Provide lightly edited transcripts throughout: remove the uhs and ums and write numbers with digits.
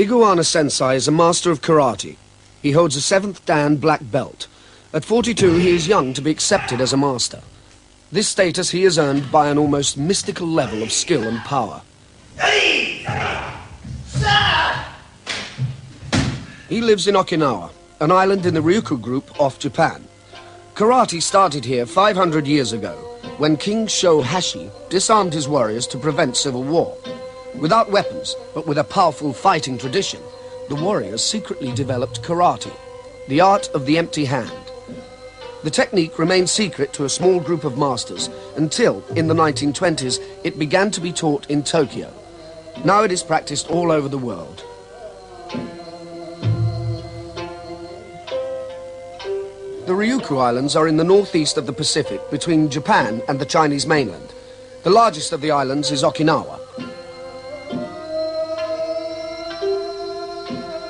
Higuana Sensei is a master of karate. He holds a 7th Dan black belt. At 42, he is young to be accepted as a master. This status he has earned by an almost mystical level of skill and power. He lives in Okinawa, an island in the Ryukyu group off Japan. Karate started here 500 years ago, when King Shohashi disarmed his warriors to prevent civil war. Without weapons, but with a powerful fighting tradition, the warriors secretly developed karate, the art of the empty hand. The technique remained secret to a small group of masters until, in the 1920s, it began to be taught in Tokyo. Now it is practiced all over the world. The Ryukyu Islands are in the northeast of the Pacific, between Japan and the Chinese mainland. The largest of the islands is Okinawa.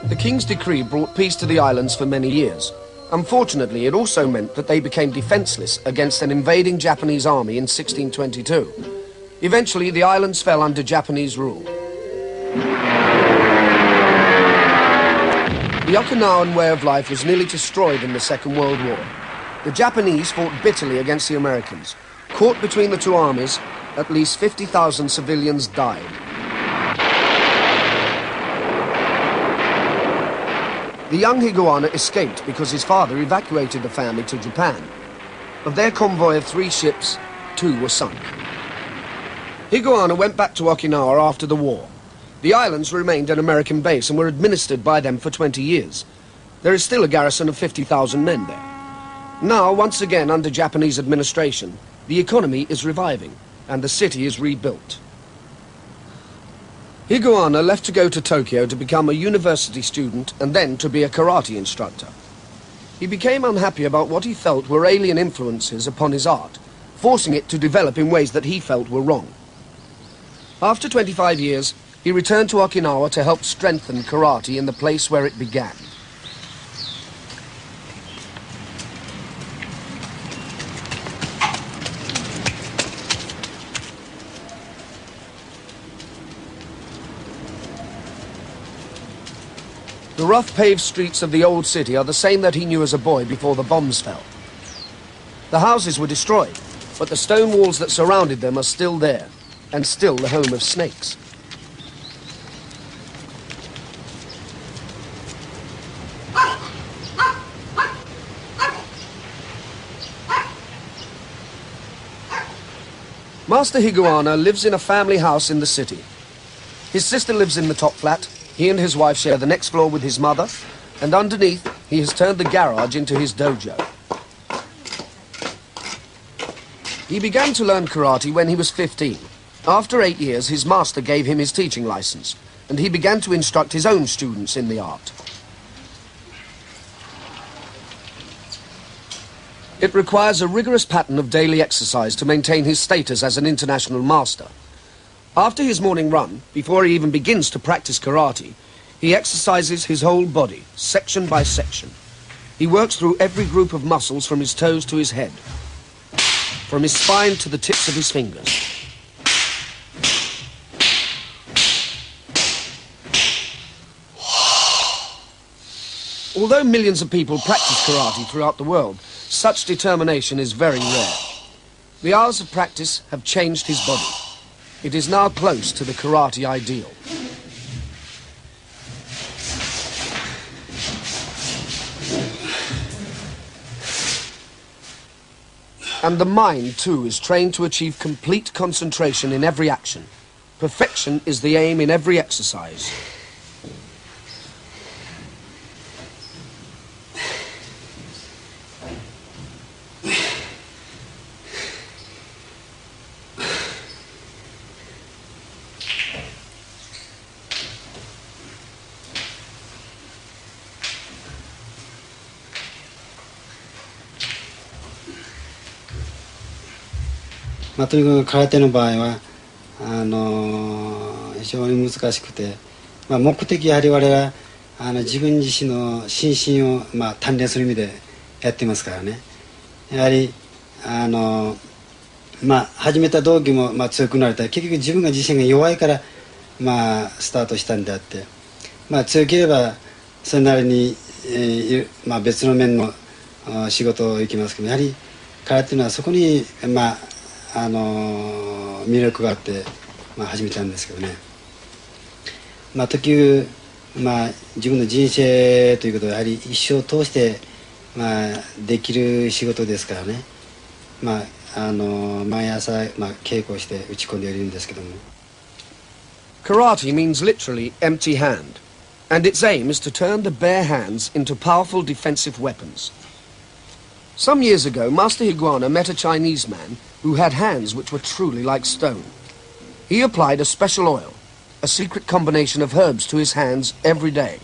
The King's decree brought peace to the islands for many years. Unfortunately, it also meant that they became defenseless against an invading Japanese army in 1622. Eventually, the islands fell under Japanese rule. The Okinawan way of life was nearly destroyed in the Second World War. The Japanese fought bitterly against the Americans. Caught between the two armies, at least 50,000 civilians died. The young Higuana escaped because his father evacuated the family to Japan. Of their convoy of 3 ships, 2 were sunk. Higuana went back to Okinawa after the war. The islands remained an American base and were administered by them for 20 years. There is still a garrison of 50,000 men there. Now, once again under Japanese administration, the economy is reviving and the city is rebuilt. Higuana left to go to Tokyo to become a university student and then to be a karate instructor. He became unhappy about what he felt were alien influences upon his art, forcing it to develop in ways that he felt were wrong. After 25 years, he returned to Okinawa to help strengthen karate in the place where it began. The rough paved streets of the old city are the same that he knew as a boy before the bombs fell. The houses were destroyed, but the stone walls that surrounded them are still there, and still the home of snakes. Master Higuana lives in a family house in the city. His sister lives in the top flat. He and his wife share the next floor with his mother, and underneath, he has turned the garage into his dojo. He began to learn karate when he was 15. After 8 years, his master gave him his teaching license, and he began to instruct his own students in the art. It requires a rigorous pattern of daily exercise to maintain his status as an international master. After his morning run, before he even begins to practice karate, he exercises his whole body, section by section. He works through every group of muscles from his toes to his head, from his spine to the tips of his fingers. Although millions of people practice karate throughout the world, such determination is very rare. The hours of practice have changed his body. It is now close to the karate ideal. And the mind, too, is trained to achieve complete concentration in every action. Perfection is the aim in every exercise. とにかく空手の場合は非常に難しくて、目的やはり我々は自分自身の心身を鍛錬する意味でやってますからね。やはり始めた動機も強くなれたら結局自分が自身が弱いからスタートしたんであって、強ければそれなりに、別の面の仕事を行きますけど、やはり空手というのはそこに、魅力があって、始めたんですけどね。時々、自分の人生ということはやはり一生を通して、できる仕事ですからね。毎朝、稽古をして打ち込んでいるんですけども。Karate means literally empty hand, and its aim is to turn the bare hands into powerful defensive weapons. Some years ago, Master Higuana met a Chinese man who had hands which were truly like stone. He applied a special oil, a secret combination of herbs, to his hands every day.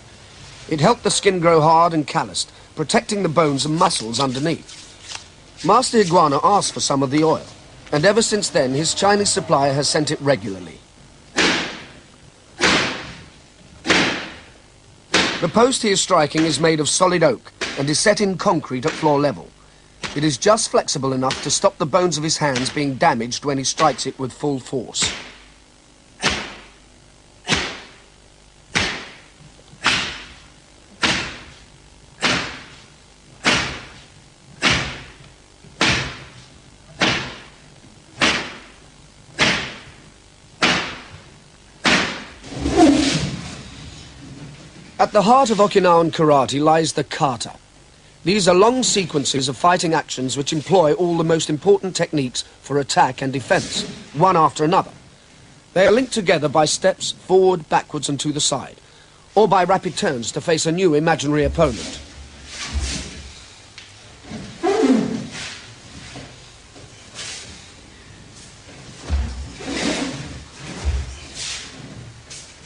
It helped the skin grow hard and calloused, protecting the bones and muscles underneath. Master Higuana asked for some of the oil, and ever since then his Chinese supplier has sent it regularly. The post he is striking is made of solid oak and is set in concrete at floor level. It is just flexible enough to stop the bones of his hands being damaged when he strikes it with full force. At the heart of Okinawan karate lies the kata. These are long sequences of fighting actions which employ all the most important techniques for attack and defense, one after another. They are linked together by steps forward, backwards and to the side, or by rapid turns to face a new imaginary opponent.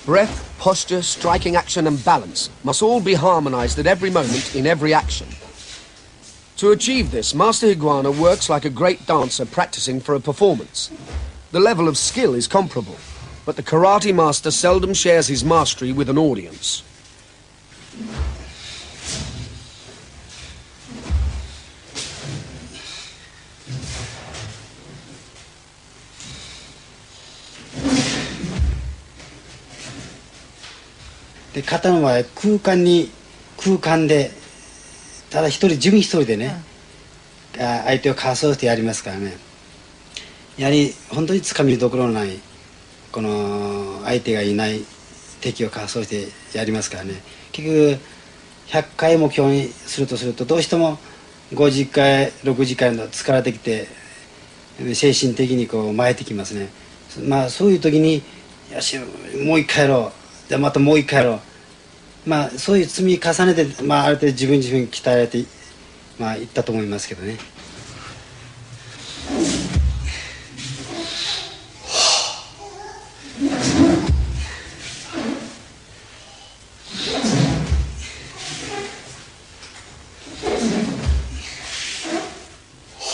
Breath, posture, striking action and balance must all be harmonized at every moment in every action. To achieve this, Master Higuana works like a great dancer practicing for a performance. The level of skill is comparable, but the karate master seldom shares his mastery with an audience. The kataの場合、空間でただ自分一人でね、相手をかわそうしてやりますからね。やはり本当につかみどころのないこの相手がいない敵をかわそうしてやりますからね。結局100回目標にするとどうしても50回60回の疲れてきて精神的にこう参ってきますね。そういう時によしもう一回やろう。じゃあまたもう一回やろう。そういう積み重ねて、ある程度自分鍛えられていったと思いますけどね。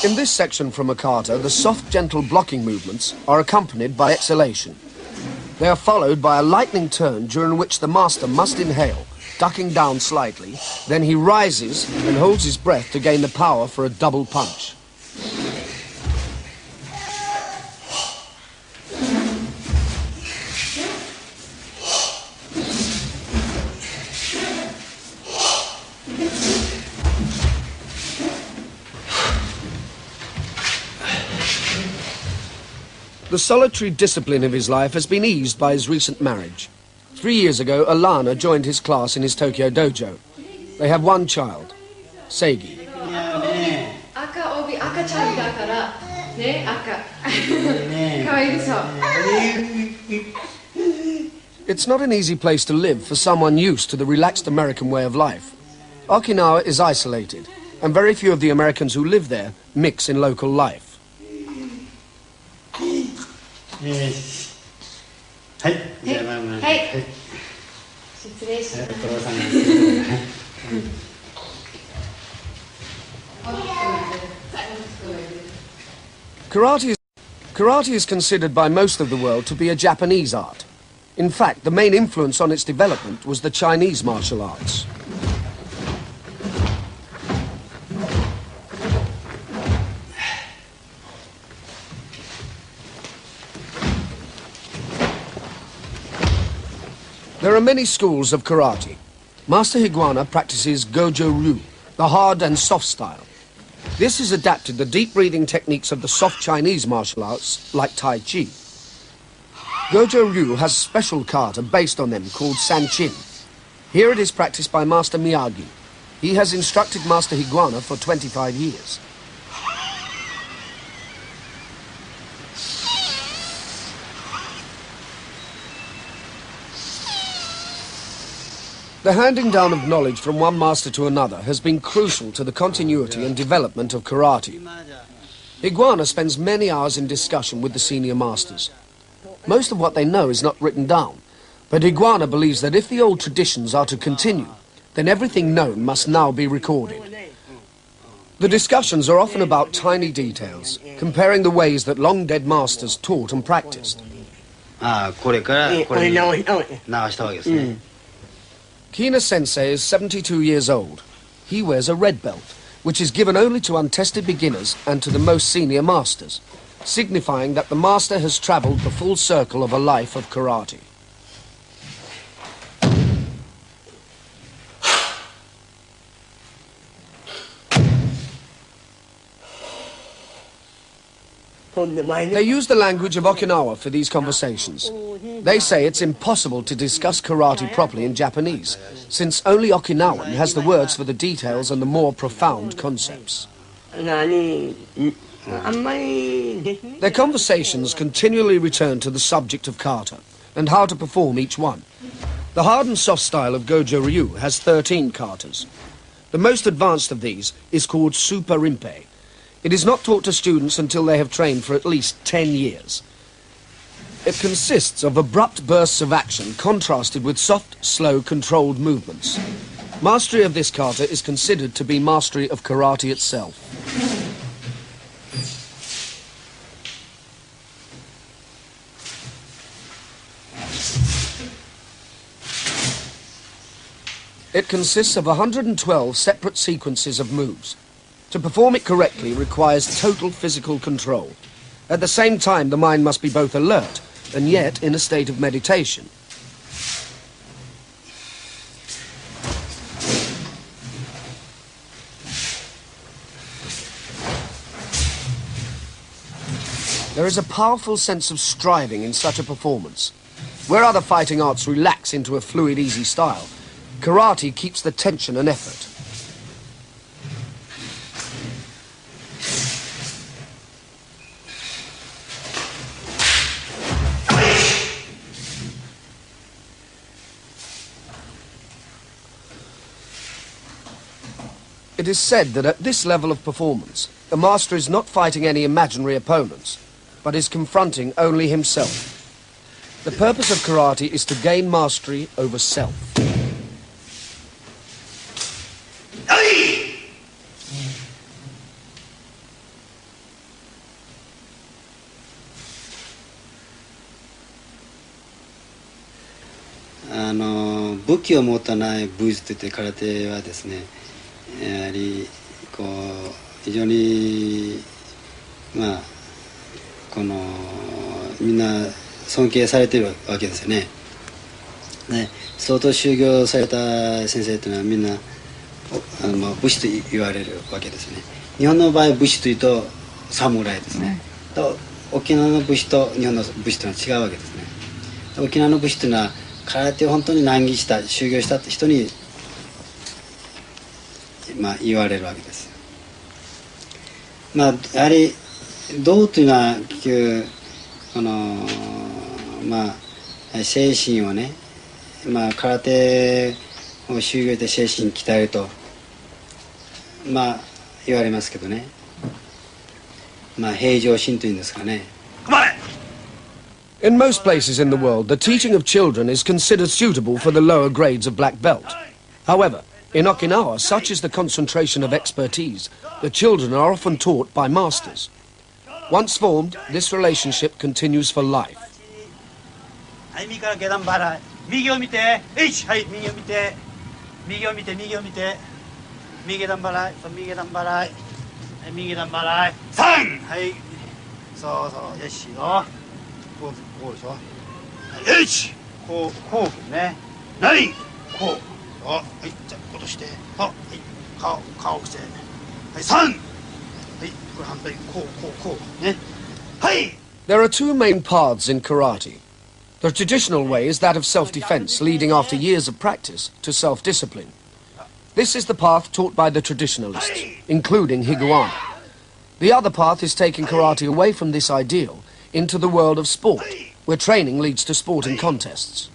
In this section from a kata, the soft, gentle blocking movements are accompanied by exhalation. They are followed by a lightning turn during which the master must inhale, ducking down slightly, then he rises and holds his breath to gain the power for a double punch. The solitary discipline of his life has been eased by his recent marriage. 3 years ago, Alana joined his class in his Tokyo dojo. They have one child, Seigi. It's not an easy place to live for someone used to the relaxed American way of life. Okinawa is isolated, and very few of the Americans who live there mix in local life. はい。じゃあはい。失礼します。Karate is considered by most of the world to be a Japanese art. In fact, the main influence on its development was the Chinese martial arts. There are many schools of karate. Master Higuana practices Gojo Ryu, the hard and soft style. This has adapted the deep breathing techniques of the soft Chinese martial arts, like Tai Chi. Gojo Ryu has a special kata based on them called Sanchin. Here it is practiced by Master Miyagi. He has instructed Master Higuana for 25 years. The handing down of knowledge from one master to another has been crucial to the continuity and development of karate. Higuana spends many hours in discussion with the senior masters. Most of what they know is not written down, but Higuana believes that if the old traditions are to continue, then everything known must now be recorded. The discussions are often about tiny details, comparing the ways that long-dead masters taught and practiced. Kina Sensei is 72 years old. He wears a red belt, which is given only to untested beginners and to the most senior masters, signifying that the master has traveled the full circle of a life of karate. They use the language of Okinawa for these conversations. They say it's impossible to discuss karate properly in Japanese, since only Okinawan has the words for the details and the more profound concepts. Their conversations continually return to the subject of kata and how to perform each one. The hard and soft style of Gojo Ryu has 13 katas. The most advanced of these is called Super Rinpei. It is not taught to students until they have trained for at least 10 years. It consists of abrupt bursts of action contrasted with soft, slow, controlled movements. Mastery of this kata is considered to be mastery of karate itself. It consists of 112 separate sequences of moves. To perform it correctly requires total physical control. At the same time, the mind must be both alert and yet in a state of meditation. There is a powerful sense of striving in such a performance. Where other fighting arts relax into a fluid, easy style, karate keeps the tension and effort. It is said that at this level of performance, the master is not fighting any imaginary opponents, but is confronting only himself. The purpose of karate is to gain mastery over self.武器を持たない武術といって空手はですね、やはりこう非常にこのみんな尊敬されているわけですよね。相当修行された先生というのはみんな武士と言われるわけですね。日本の場合武士というと侍ですね。と沖縄の武士と日本の武士というのは違うわけですね。沖縄の武士というのは空手を本当に難儀した修行した人に言われるわけです。やはり道というのは結局この精神をね、空手を修行で精神鍛えると言われますけどね、平常心というんですかね。In most places in the world, the teaching of children is considered suitable for the lower grades of black belt. However, in Okinawa, such is the concentration of expertise, the children are often taught by masters. Once formed, this relationship continues for life. ないこうはい、じゃあ落としてはい、顔をしてはい、3はい、これ反対こうねはい。 There are two main paths in karate. The traditional way is that of self-defense, leading after years of practice to self-discipline. This is the path taught by the traditionalists, including Higuana. The other path is taking karate away from this ideal into the world of sport, where training leads to sporting contests.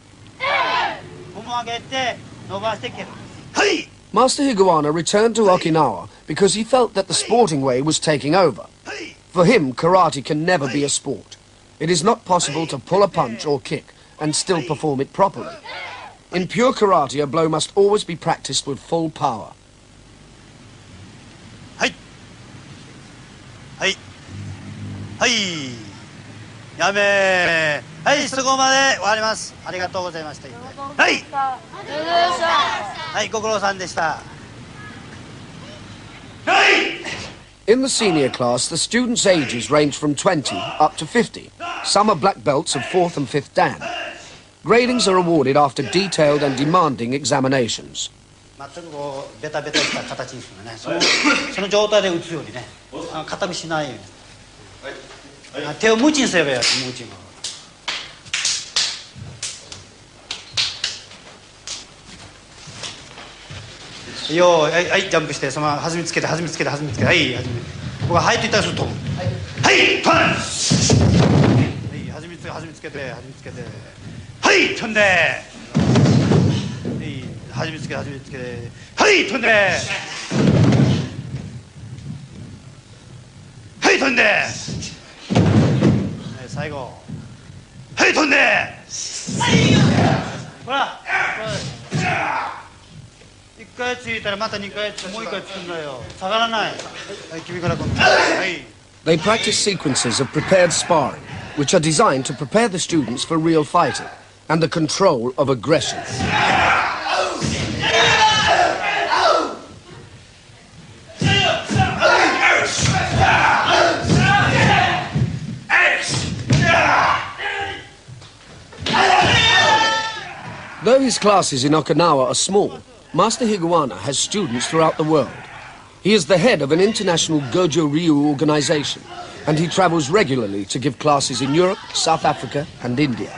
Master Higuana returned to Okinawa because he felt that the sporting way was taking over. For him, karate can never be a sport. It is not possible to pull a punch or kick and still perform it properly. In pure karate, a blow must always be practiced with full power. はいはい、やめー、はい、そこまで終わります。ありがとうございました。はいはい、ご苦労さんでした。はい。 In the senior class, the students' ages range from 20 up to 50. Some are black belts of 4th and 5th Dan. Gradings are awarded after detailed and demanding examinations. 全くこうベタベタした形にするね。その状態で打つようにね。肩身しないように。手を無知にすればいいやつ、無知に。よーい、はい、ジャンプして、そのまま弾みつけて、はい、弾み。僕がはいと言ったらすると飛ぶ。はい、飛ん。はい、弾みつけて、はい、飛んで。はい、弾みつけて、はい、飛んで。はい、飛んで。はい、最後。はい、飛んで。ほら。1回ついたらまた2回ついてもう1回つくんだよ。下がらない。はい、君から今度。はい。 They practice sequences of prepared sparring, which are designed to prepare the students for real fighting and the control of aggression. Though his classes in Okinawa are small, Master Higuana has students throughout the world. He is the head of an international Gojo Ryu organization, and he travels regularly to give classes in Europe, South Africa, and India.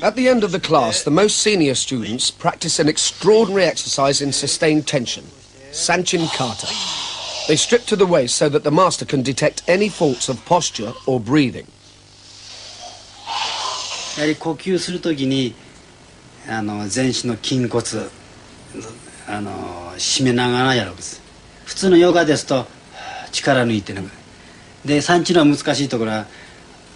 At the end of the class, the most senior students practice an extraordinary exercise in sustained tension, Sanchin Kata. They strip to the waist so that the master can detect any faults of posture or breathing. やはり呼吸するときに全身の筋骨締めながらやるわけです。普通のヨガですと力抜いてるで、サンチの難しいところは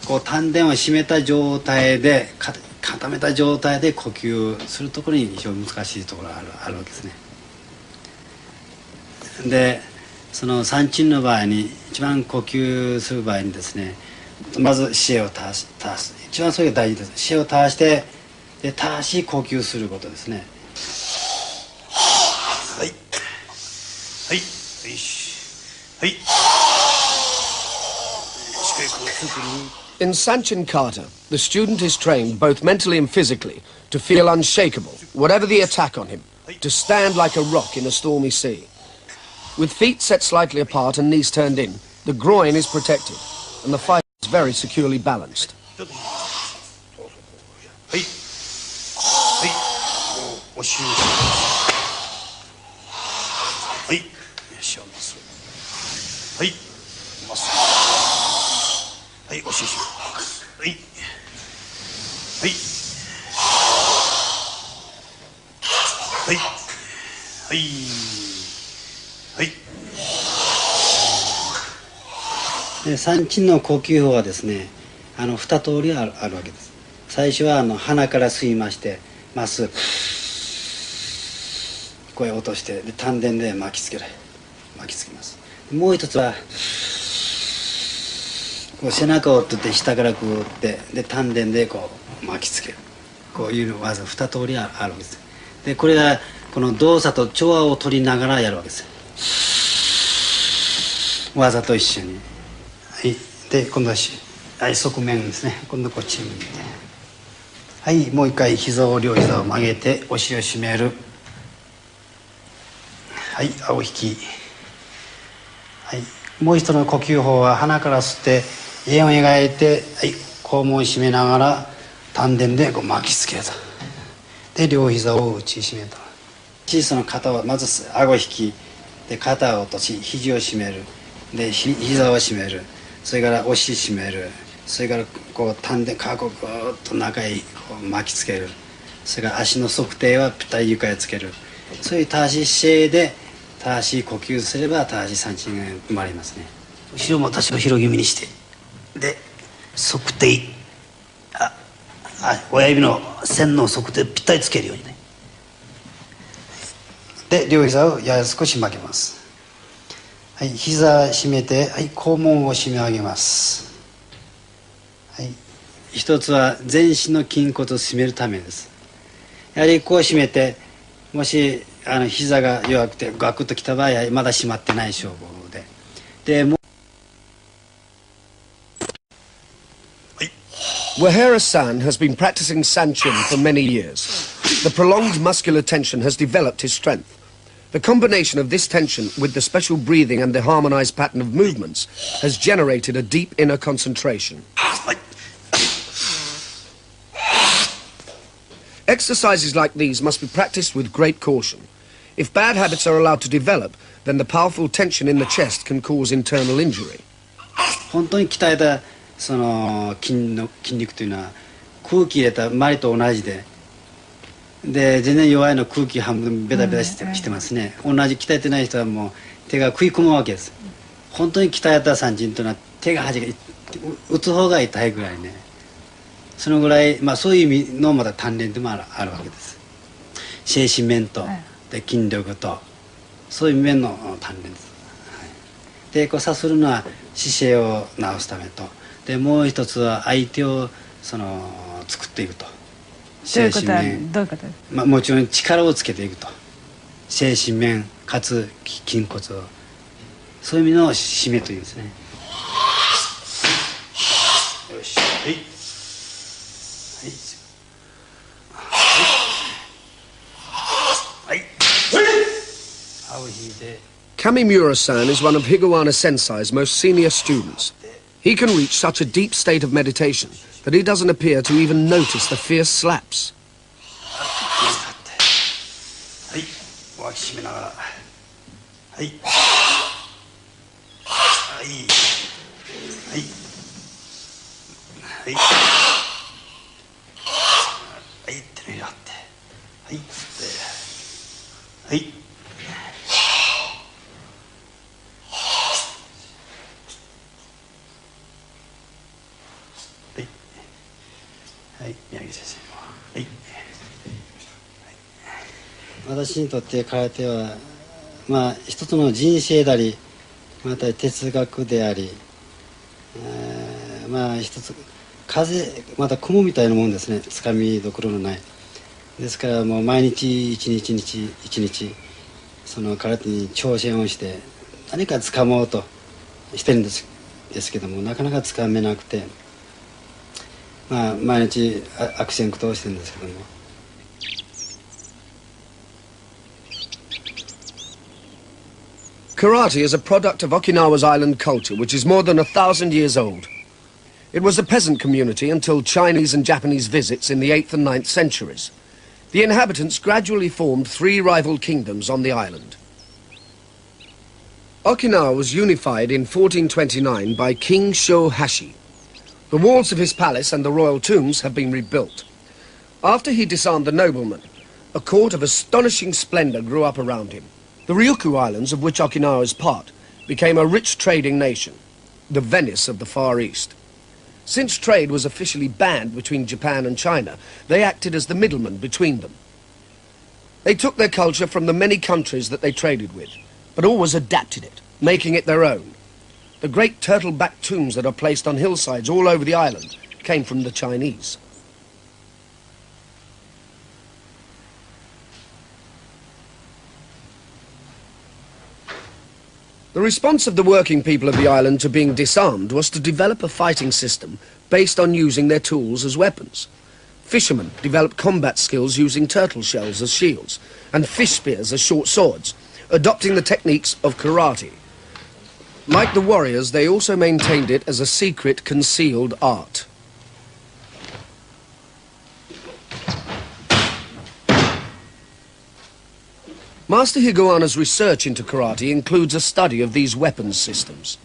こう丹田を締めた状態で固めた状態で呼吸するところに非常に難しいところがあるわけですね。でそのサンチンの場合に一番呼吸する場合にですね、まず姿勢を正す一番それが大事です。姿勢を正してで正しい呼吸することですね。はいはいはい。 In Sanchin Kata, the student is trained both mentally and physically to feel unshakable, whatever the attack on him, to stand like a rock in a stormy sea. With feet set slightly apart and knees turned in, the groin is protected, and the fight is very securely balanced. はいはいはい。で三鎮の呼吸法はですね、二通りあるわけです。最初は鼻から吸いましてまっすぐ声を落として、で丹田で巻きつけます。もう一つはこう背中を折って下からこう折って、で丹田でこう巻きつける、こういう技二通りあるわけです。でこれがこの動作と調和を取りながらやるわけです。技と一緒に。はい、で今度は側面ですね。今度こっち向いて、はい、もう一回両膝を曲げてお尻を締める。はい、青引き。はい、もう一つの呼吸法は鼻から吸って円を描いて、はい、肛門を締めながら丹田でこう巻きつけると。で両膝を内締めと。小さな肩をまず顎引きで肩を落とし肘を締める、で膝を締める、それからお尻締める、それからこう丹田顔をぐーっと中へこう巻きつける、それから足の側底はぴったり床へつける。そういう正しい姿勢で正しい呼吸すれば正しい三鎮が生まれますね。後ろも私を広気味にして、で側底親指の線の側底ぴったりつけるようにね。で両膝をやや少し曲げます。はい、膝締めて、はい、肛門を締め上げます。はい、一つは全身の筋骨を締めるためです。やはりこう締めて、もし膝が弱くてガクッときた場合はまだ締まってない証拠で、もうWahera-san has been practicing Sanchin for many years. The prolonged muscular tension has developed his strength. The combination of this tension with the special breathing and the harmonized pattern of movements has generated a deep inner concentration. Exercises like these must be practiced with great caution. If bad habits are allowed to develop, then the powerful tension in the chest can cause internal injury. 本当に鍛えたその筋肉というのは空気入れた周りと同じで、全然弱いの空気半分ベタベタしてますね。同じ鍛えてない人はもう手が食い込むわけです。本当に鍛えた三鎮というのは手が打つ方が痛いぐらいね。そのぐらい、そういう意味のまた鍛錬でもあるわけです。精神面とで筋力とそういう面の鍛錬です。でこうさするのは姿勢を直すためと、でもう一つは相手を作っていくと。精神面、どういうことですか？もちろん力をつけていくと。精神面かつ筋骨を、そういう意味の締めというんですね。よし、はいはいはい。青引いて。Kamimura-san is one of Higuana Sensei's most senior students. He can reach such a deep state of meditation that he doesn't appear to even notice the fierce slaps. はい、脇締めながら、はい、はい、はい、はい、はい、手のひらって、はい、はい。はい、宮城先生。はい。私にとって空手は、一つの人生であり、また哲学であり、一つ風、また雲みたいなもんですね。つかみどころのない。ですからもう毎日一日その空手に挑戦をして何かつかもうとしてるんですけども、なかなかつかめなくて。毎日悪戦苦闘してるんですけども。Karate is a product of Okinawa's island culture, which is more than 1,000 years old. It was a peasant community until Chinese and Japanese visits in the 8th and 9th centuries. The inhabitants gradually formed 3 rival kingdoms on the island. Okinawa was unified in 1429 by King Shohashi. The walls of his palace and the royal tombs have been rebuilt. After he disarmed the noblemen, A court of astonishing splendor grew up around him. The Ryukyu Islands, of which Okinawa is part, became a rich trading nation, the Venice of the Far East. Since trade was officially banned between Japan and China, they acted as the middlemen between them. They took their culture from the many countries that they traded with, but always adapted it, making it their own. The great turtle-backed tombs that are placed on hillsides all over the island came from the Chinese. The response of the working people of the island to being disarmed was to develop a fighting system based on using their tools as weapons. Fishermen developed combat skills using turtle shells as shields and fish spears as short swords, adopting the techniques of karate. Like the warriors, they also maintained it as a secret, concealed art. Master Higuana's research into karate includes a study of these weapons systems.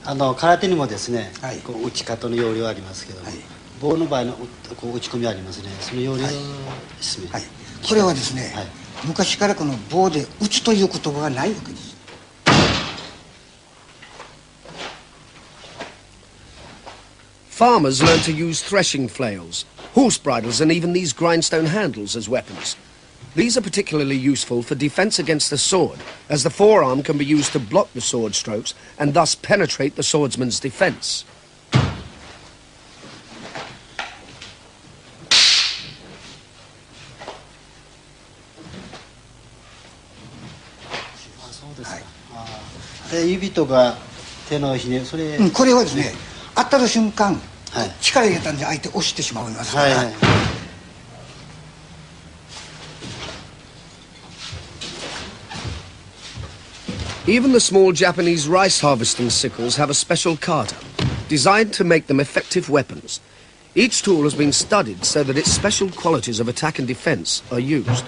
空手にもですね、こう打ち方の要領ありますけども、棒の場合のこう打ち込みありますね。その要領ですね。これはですね、昔からこの棒で打つという言葉がないわけです。 Farmers learned to use threshing flails, horse bridles, and even these grindstone handles as weapons. These are particularly useful for defense against the sword, as the forearm can be used to block the sword strokes and thus penetrate the swordsman's defense. Mm, これはですね、当たる瞬間、力入れたんで相手押してしまいますから。Even the small Japanese rice harvesting sickles have a special kata, designed to make them effective weapons. Each tool has been studied so that its special qualities of attack and defense are used.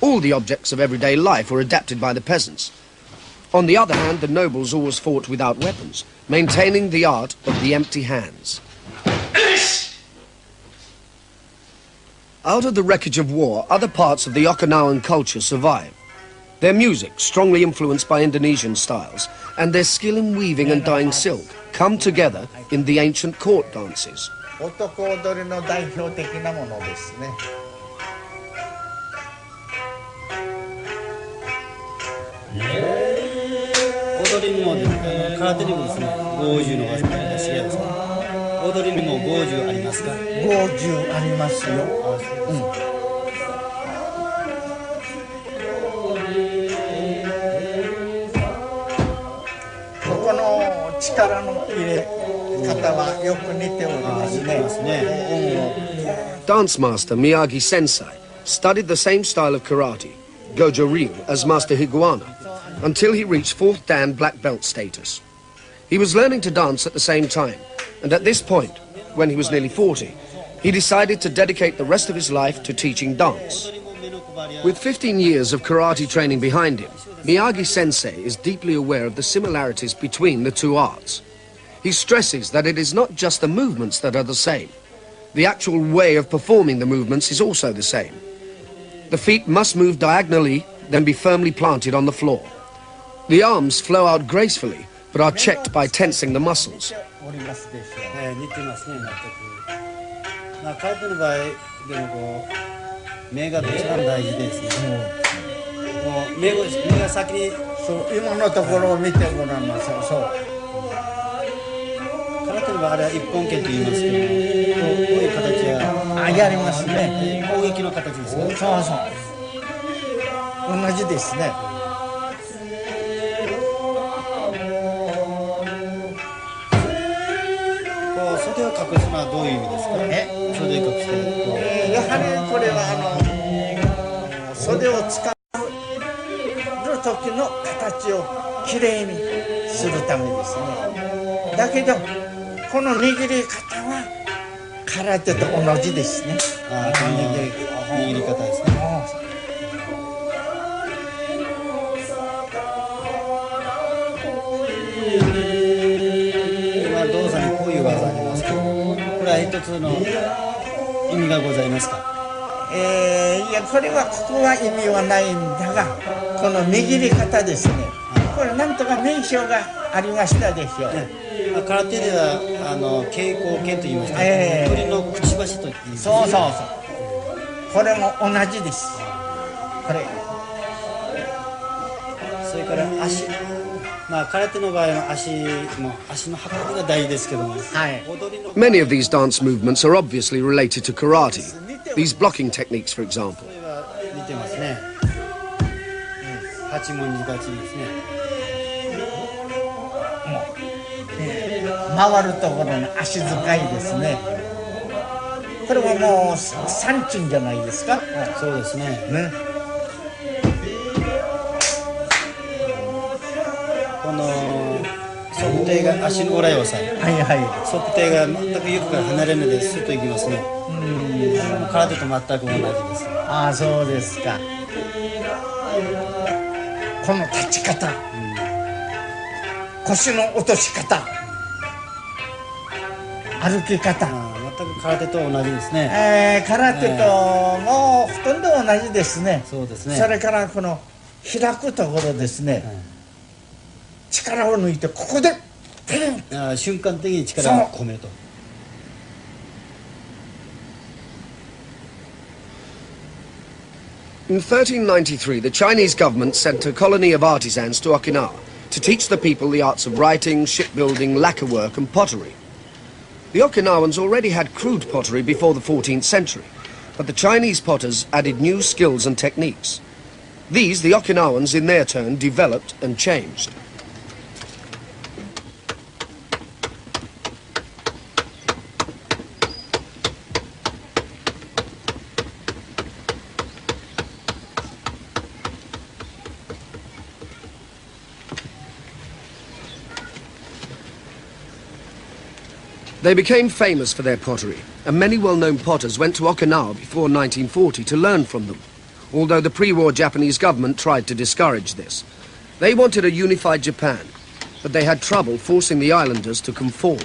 All the objects of everyday life were adapted by the peasants. On the other hand, the nobles always fought without weapons, maintaining the art of the empty hands. Out of the wreckage of war, other parts of the Okinawan culture survive. Their music, strongly influenced by Indonesian styles, and their skill in weaving and dyeing silk come together in the ancient court dances. 男踊りの代表的なものですね。踊りにも空手にもですね、50の技が知り合いますね。踊りにも50ありますか？50ありますよ。ここの力の入れ方はよく似ておりますね。Dance master Miyagi Sensei studied the same style of karate, Gojo-ryu, as Master Higuana, until he reached 4th Dan black belt status. He was learning to dance at the same time, and at this point, when he was nearly 40, he decided to dedicate the rest of his life to teaching dance. With 15 years of karate training behind him, Miyagi-sensei is deeply aware of the similarities between the two arts. He stresses that it is not just the movements that are the same. The actual way of performing the movements is also the same. The feet must move diagonally, then be firmly planted on the floor. The arms flow out gracefully, but are checked by tensing the muscles. 似てますね、全く。空手の場合でもこう目が一番大事ですね。もう目が先にそう今のところを見てごらんなさい。そう。空手の場合あれは一本剣と言いますけど、こういう形はやりますね。攻撃の形ですね。そうそう。同じですね。袖を隠すのはどういう意味ですか？袖を隠してやはりこれは袖を使う時の形をきれいにするためですね。だけどこの握り方は空手と同じですね。握り方ですね。一つの意味がございますか？いや、これはここは意味はないんだが、この握り方ですね、これなんとか名称がありましたでしょう。空手では稽古剣と言いました、鳥のくちばしと言います。そうそうそう、これも同じです。これそれから足、空手の場合は足の運びが大事ですけども、Many of these dance movements are obviously related to karate. These blocking techniques, for example. それは似てますね。八文字立ちですね。回るところの足使いですね。これももう三鎮じゃないですか。そうですね。この測定が足の裏をさ、測定が全く床から離れるのでスッといきますね。空手と全く同じです。ああ、そうですか。この立ち方、腰の落とし方、歩き方、全く空手と同じですね。空手ともうほとんど同じですね。そうですね。それからこの開くところですね、力を抜いてここで瞬間的に力を込めると。In 1393, the Chinese government sent a colony of artisans to Okinawa to teach the people the arts of writing, shipbuilding, lacquerwork and pottery. The Okinawans already had crude pottery before the 14th century, but the Chinese potters added new skills and techniques. These, the Okinawans in their turn, developed and changed. They became famous for their pottery, and many well-known potters went to Okinawa before 1940 to learn from them, although the pre-war Japanese government tried to discourage this. They wanted a unified Japan, but they had trouble forcing the islanders to conform.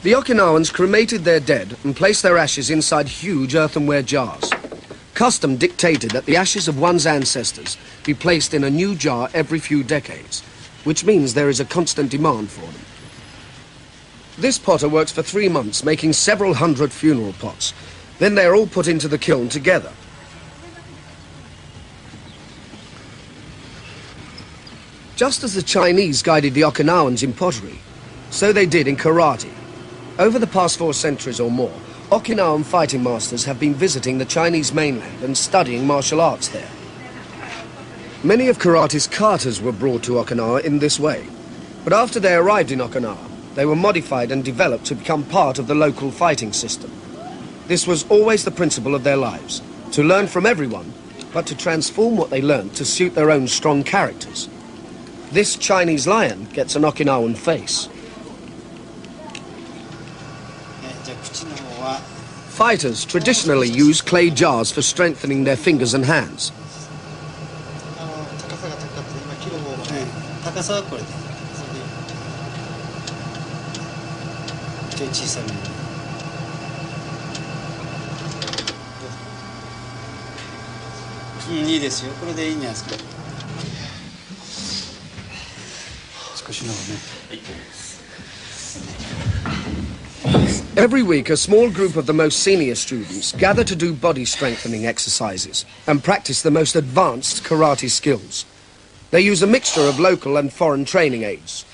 The Okinawans cremated their dead and placed their ashes inside huge earthenware jars. Custom dictated that the ashes of one's ancestors be placed in a new jar every few decades, which means there is a constant demand for them. This potter works for 3 months, making several hundred funeral pots. Then they are all put into the kiln together. Just as the Chinese guided the Okinawans in pottery, so they did in karate. Over the past 4 centuries or more, Okinawan fighting masters have been visiting the Chinese mainland and studying martial arts there. Many of karate's katas were brought to Okinawa in this way, but after they arrived in Okinawa, they were modified and developed to become part of the local fighting system. This was always the principle of their lives, to learn from everyone, but to transform what they learned to suit their own strong characters. This Chinese lion gets an Okinawan face. Fighters traditionally use clay jars for strengthening their fingers and hands. 高さはこれで、ちょい小さめに。いいですよ。これでいいんじゃないですか。少しのね。Every week, a small group of the most senior students gather to do body strengthening exercises and practice the most advanced karate skills. They use a mixture of local and foreign training aids.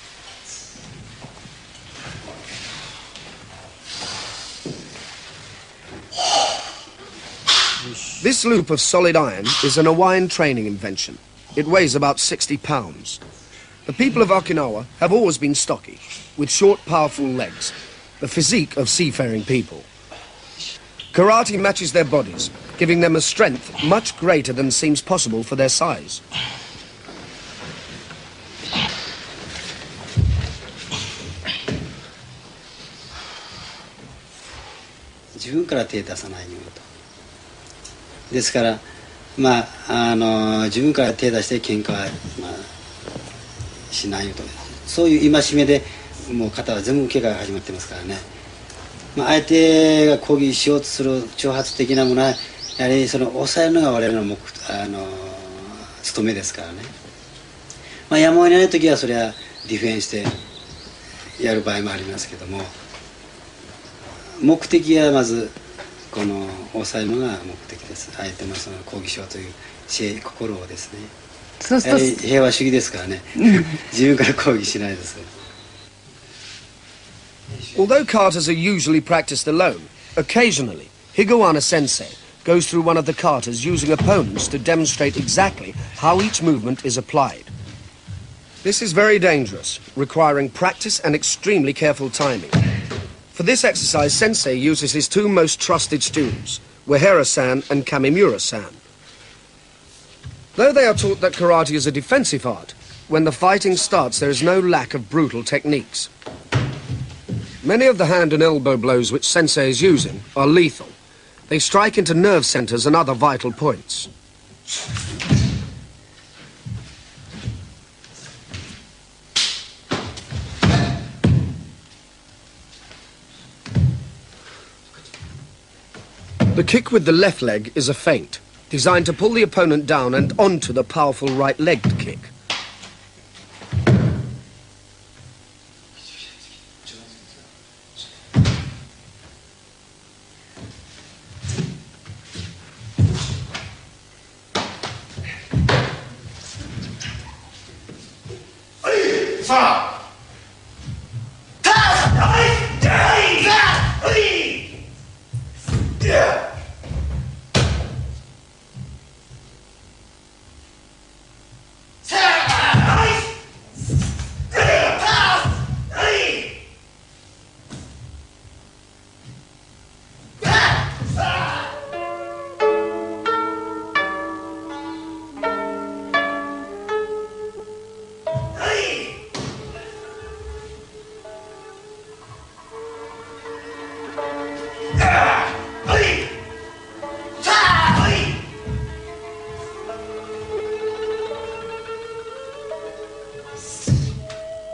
This loop of solid iron is an Hawaiian training invention. It weighs about 60 pounds. The people of Okinawa have always been stocky, with short, powerful legs, the physique of seafaring people. Karate matches their bodies, giving them a strength much greater than seems possible for their size. This isから自分から手出して喧嘩はしないよと。そういう戒めでもう肩は全部怪我が始まってますからね、相手が攻撃しようとする挑発的なものはやはりその抑えるのが我々の務めですからね、やむを得ない時はそれはディフェンスでやる場合もありますけども、目的はまずこの抑えるのが目的です。相手のその攻撃しようという心をですね、そうすると平和主義ですからね自分から攻撃しないです。 Although katas are usually practiced alone, occasionally Higuana Sensei goes through one of the katas using opponents to demonstrate exactly how each movement is applied. This is very dangerous, requiring practice and extremely careful timing. For this exercise, Sensei uses his two most trusted students, Uehara-san and Kamimura-san. Though they are taught that karate is a defensive art, when the fighting starts there is no lack of brutal techniques. Many of the hand and elbow blows which Sensei is using are lethal. They strike into nerve centers and other vital points. The kick with the left leg is a feint, designed to pull the opponent down and onto the powerful right-legged kick.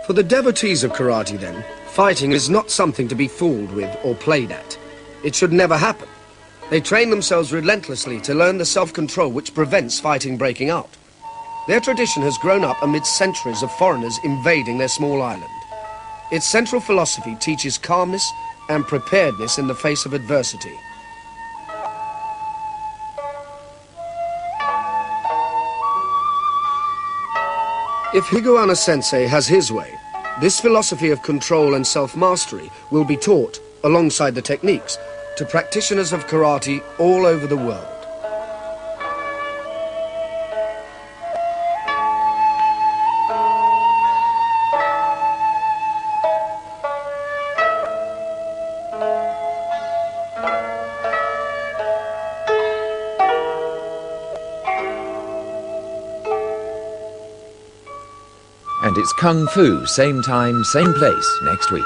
For the devotees of karate, then, fighting is not something to be fooled with or played at. It should never happen. They train themselves relentlessly to learn the self-control which prevents fighting breaking out. Their tradition has grown up amidst centuries of foreigners invading their small island. Its central philosophy teaches calmness and preparedness in the face of adversity. If Higuana Sensei has his way, this philosophy of control and self-mastery will be taught, alongside the techniques, to practitioners of karate all over the world. And it's Kung Fu, same time, same place, next week.